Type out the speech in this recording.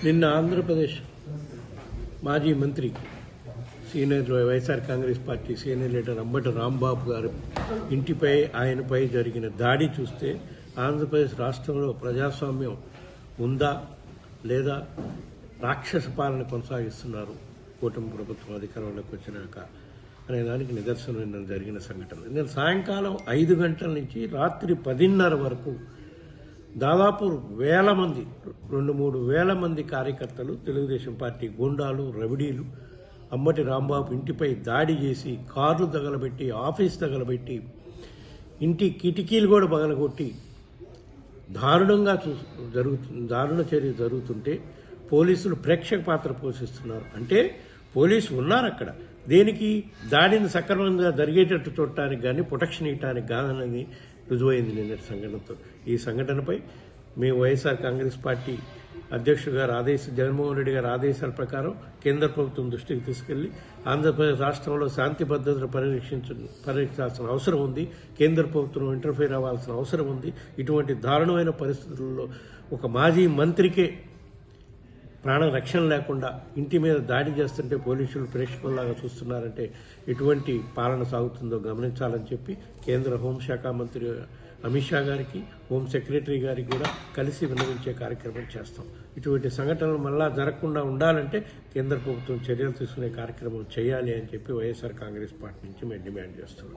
నిన్న ఆంధ్రప్రదేశ్ మాజీ మంత్రి senior YSR Congress party senior leader Ambati Rambabu గారు ఇంటిపై ఆయనపై జరిగిన దాడి చూస్తే ఆంధ్రప్రదేశ్ రాష్ట్రంలో ప్రజాస్వామ్యం ఉందా లేదా రాక్షస పాలన కొనసాగిస్తున్నారు కూటమి ప్రభుత్వం అధికారంలోకి వచ్చినాక అనే దానికి నిదర్శనం నిన్న జరిగిన సంఘటన. నిన్న సాయంకాలం 5 గంటల నుంచి రాత్రి 10:30 వరకు దాదాపు 1,000 మంది 2-3 వేల మంది కార్యకర్తలు, తెలుగుదేశం పార్టీ గుండాలు, రవిడీలు అంబటి రాంబాబు ఇంటిపై దాడి చేసి కార్లు తగలబెట్టి, ఆఫీస్ తగలబెట్టి, ఇంటి కిటికీలు కూడా పగలగొట్టి దారుణ చర్య జరుగుతుంటే పోలీసులు ప్రేక్షక పాత్ర పోషిస్తున్నారు. అంటే పోలీసు ఉన్నారు అక్కడ. దేనికి? దాడిని సక్రమంగా జరిగేటట్టు చూడటానికి కానీ ప్రొటెక్షన్ ఇవ్వడానికి కాదన్నది రుజువైంది నిన్నటి సంఘటనతో. ఈ సంఘటనపై మేము వైఎస్ఆర్ కాంగ్రెస్ పార్టీ అధ్యక్షుడు గారు జగన్మోహన్ రెడ్డి గారి ఆదేశాల ప్రకారం కేంద్ర ప్రభుత్వం దృష్టికి తీసుకెళ్లి ఆంధ్రప్రదేశ్ రాష్ట్రంలో శాంతి భద్రతను పరిరక్షించాల్సిన అవసరం ఉంది. కేంద్ర ప్రభుత్వం ఇంటర్ఫీర్ అవ్వాల్సిన అవసరం ఉంది. ఇటువంటి దారుణమైన పరిస్థితుల్లో ఒక మాజీ మంత్రికే ప్రాణ రక్షణ లేకుండా ఇంటి మీద దాడి చేస్తుంటే పోలీసులు ప్రేక్షకుల్లాగా చూస్తున్నారంటే ఎటువంటి పాలన సాగుతుందో గమనించాలని చెప్పి కేంద్ర హోంశాఖ మంత్రి అమిత్ షా గారికి, హోం సెక్రటరీ గారికి కూడా కలిసి విన్నవించే కార్యక్రమం చేస్తాం. ఇటువంటి సంఘటనలు మళ్ళా జరగకుండా ఉండాలంటే కేంద్ర ప్రభుత్వం చర్యలు తీసుకునే కార్యక్రమం చేయాలి అని చెప్పి వైఎస్ఆర్ కాంగ్రెస్ పార్టీ నుంచి మేము డిమాండ్ చేస్తున్నాం.